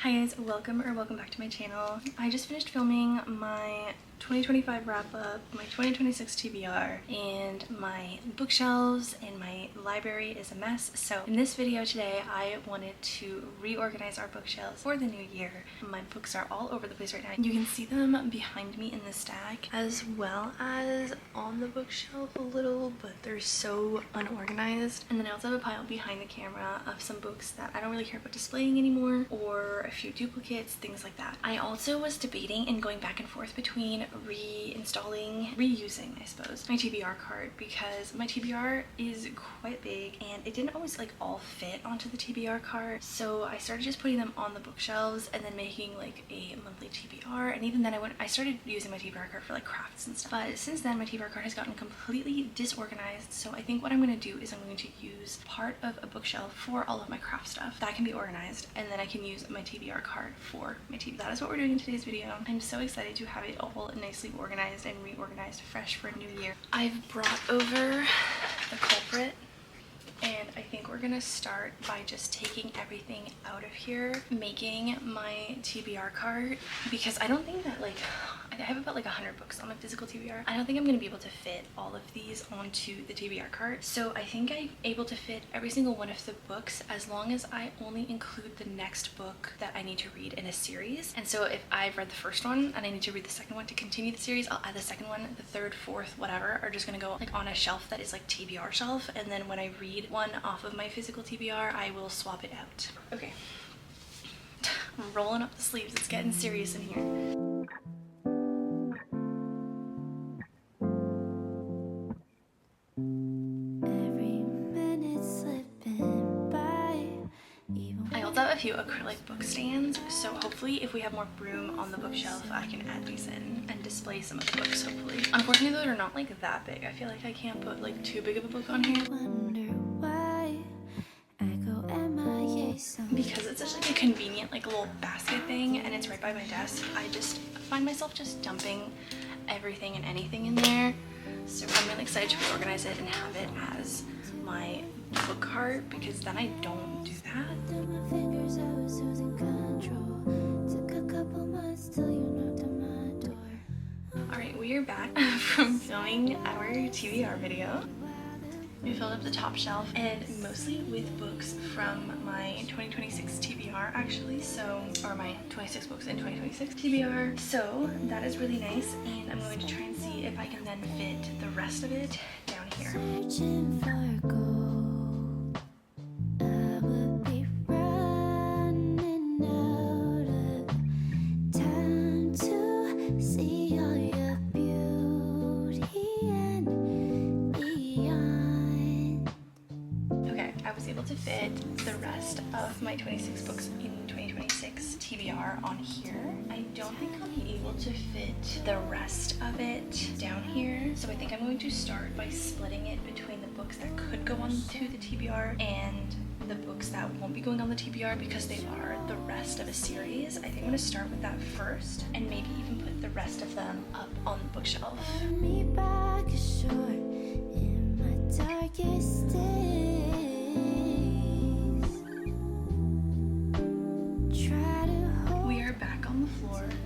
Hi guys, welcome back to my channel. I just finished filming my 2025 wrap up, my 2026 TBR, and my bookshelves and my library is a mess. So in this video today, I wanted to reorganize our bookshelves for the new year. My books are all over the place right now. You can see them behind me in the stack as well as on the bookshelf a little, but they're so unorganized. And then I also have a pile behind the camera of some books that I don't really care about displaying anymore, or a few duplicates, things like that. I also was debating and going back and forth between reusing, I suppose, my TBR cart, because my TBR is quite big and it didn't always like all fit onto the TBR cart. So I started just putting them on the bookshelves and then making like a monthly TBR. And even then I started using my TBR cart for like crafts and stuff. But since then my TBR cart has gotten completely disorganized. So I think what I'm going to do is I'm going to use part of a bookshelf for all of my craft stuff. That can be organized, and then I can use my TBR cart for my TBR. That is what we're doing in today's video. I'm so excited to have it all nicely organized and reorganized fresh for a new year. I've brought over the culprit, and I think we're gonna start by just taking everything out of here, making my TBR cart, because I don't think that, like, I have about like 100 books on my physical TBR. I don't think I'm gonna be able to fit all of these onto the TBR cart. So I think I'm able to fit every single one of the books as long as I only include the next book that I need to read in a series. And so if I've read the first one and I need to read the second one to continue the series, I'll add the second one. The third, fourth, whatever are just gonna go like on a shelf that is like TBR shelf, and then when I read one off of my physical TBR, I will swap it out. Okay. I'm rolling up the sleeves. It's getting serious in here. A few acrylic book stands, so hopefully if we have more room on the bookshelf I can add these in and display some of the books, hopefully. Unfortunately though, they're not like that big. I feel like I can't put like too big of a book on here because it's such like a convenient like little basket thing and it's right by my desk. I just find myself just dumping everything and anything in there, so I'm really excited to reorganize it and have it as my book cart, because then I don't do that. Alright, we are back from filming our TBR video. We filled up the top shelf, and mostly with books from my 2026 TBR actually, or my 26 books in 2026 TBR. So that is really nice, and I'm going to try and see if I can then fit the rest of it down here. To fit the rest of my 26 books in 2026 TBR on here. I don't think I'll be able to fit the rest of it down here, so I think I'm going to start by splitting it between the books that could go on to the TBR and the books that won't be going on the TBR because they are the rest of a series. I think I'm going to start with that first and maybe even put the rest of them up on the bookshelf. Me back ashore in my darkest days.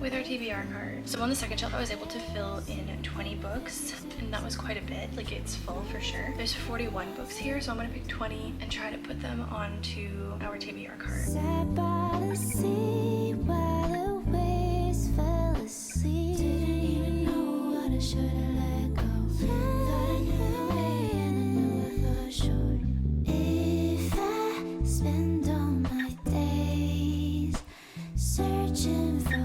With our TBR cart. So on the second shelf I was able to fill in 20 books, and that was quite a bit. Like, it's full for sure. There's 41 books here, so I'm gonna pick 20 and try to put them onto our TBR cart. Sat by the sea while the waves fell asleep. Didn't even know what I should have let go. Thought I knew and I knew it for sure. If I spend all my days searching for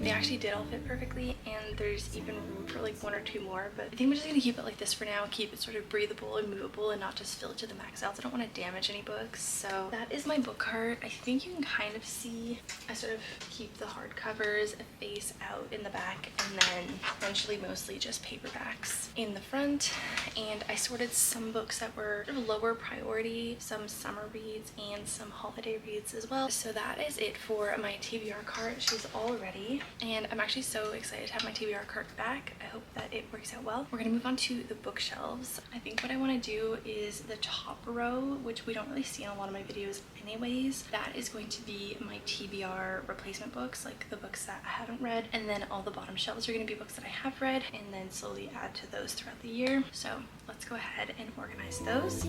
actually did all fit perfectly, and there's even room for like one or two more, but I think we're just gonna keep it like this for now, keep it sort of breathable and movable and not just fill it to the max out. I don't want to damage any books. So that is my book cart. I think you can kind of see I sort of keep the hardcovers face out in the back, and then eventually mostly just paperbacks in the front. And I sorted some books that were sort of lower priority, some summer reads and some holiday reads as well. So that is it for my TBR cart. She's all ready. and I'm actually so excited to have my TBR cart back. I hope that it works out well. We're gonna move on to the bookshelves. I think what I want to do is the top row, which we don't really see in a lot of my videos anyways. That is going to be my TBR replacement books, like the books that I haven't read, and then all the bottom shelves are going to be books that I have read, and then slowly add to those throughout the year. So let's go ahead and organize those.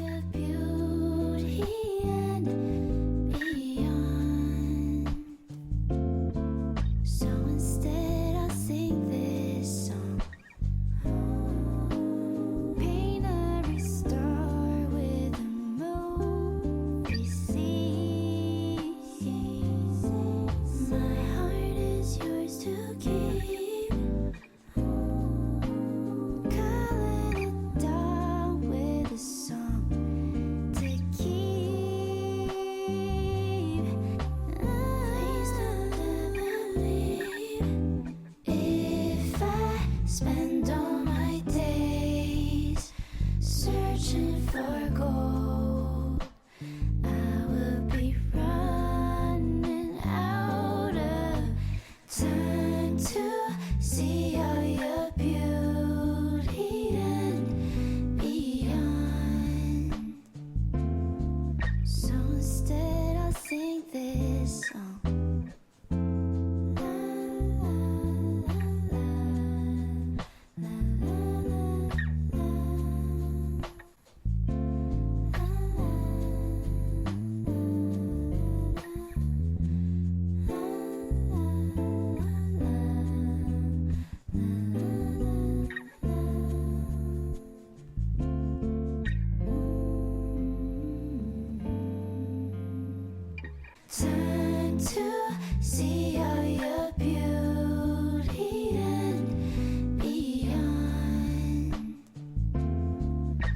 Time to see all your beauty and beyond.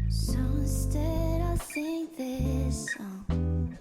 So instead I'll sing this song.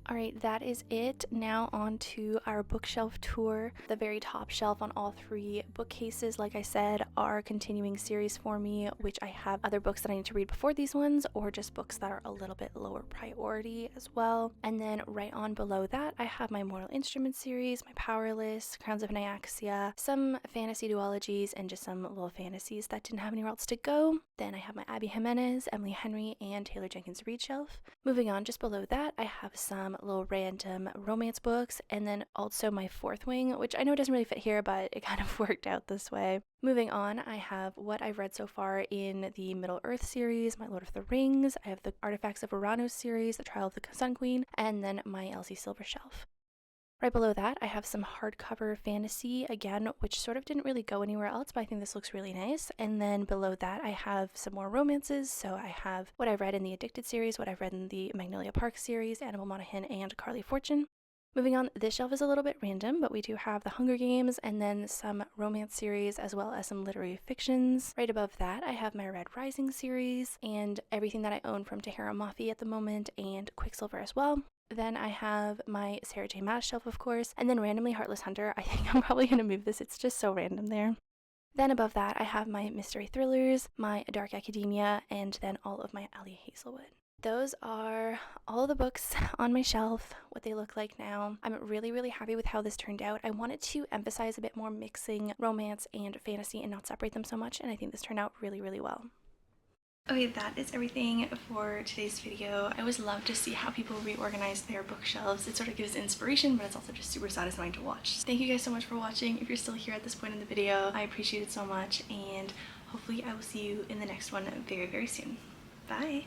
Alright, that is it. Now on to our bookshelf tour. The very top shelf on all three bookcases, like I said, are continuing series for me, which I have other books that I need to read before these ones, or just books that are a little bit lower priority as well. And then right on below that, I have my Mortal Instruments series, my Powerless, Crowns of Nyaxia, some fantasy duologies, and just some little fantasies that didn't have anywhere else to go. Then I have my Abby Jimenez, Emily Henry, and Taylor Jenkins Reid shelf. Moving on, just below that, I have some little random romance books, and then also my fourth wing, which I know doesn't really fit here, but it kind of worked out this way. Moving on, I have what I've read so far in the Middle Earth series, my Lord of the Rings, I have the Artifacts of Uranus series, the Trial of the Sun Queen, and then my Elsie Silver shelf. Right below that, I have some hardcover fantasy, again, which sort of didn't really go anywhere else, but I think this looks really nice. And then below that, I have some more romances. So I have what I've read in the Addicted series, what I've read in the Magnolia Park series, Annabelle Monaghan, and Carly Fortune. Moving on, this shelf is a little bit random, but we do have the Hunger Games and then some romance series as well as some literary fictions. Right above that, I have my Red Rising series and everything that I own from Tahara Mafi at the moment, and Quicksilver as well. Then I have my Sarah J. Maas shelf, of course, and then randomly Heartless Hunter. I think I'm probably going to move this. It's just so random there. Then above that, I have my mystery thrillers, my Dark Academia, and then all of my Ali Hazelwood. Those are all the books on my shelf, what they look like now. I'm really, really happy with how this turned out. I wanted to emphasize a bit more mixing romance and fantasy and not separate them so much, and I think this turned out really, really well. Okay, that is everything for today's video. I always love to see how people reorganize their bookshelves. It sort of gives inspiration, but it's also just super satisfying to watch. Thank you guys so much for watching. If you're still here at this point in the video, I appreciate it so much, and hopefully I will see you in the next one very, very soon. Bye!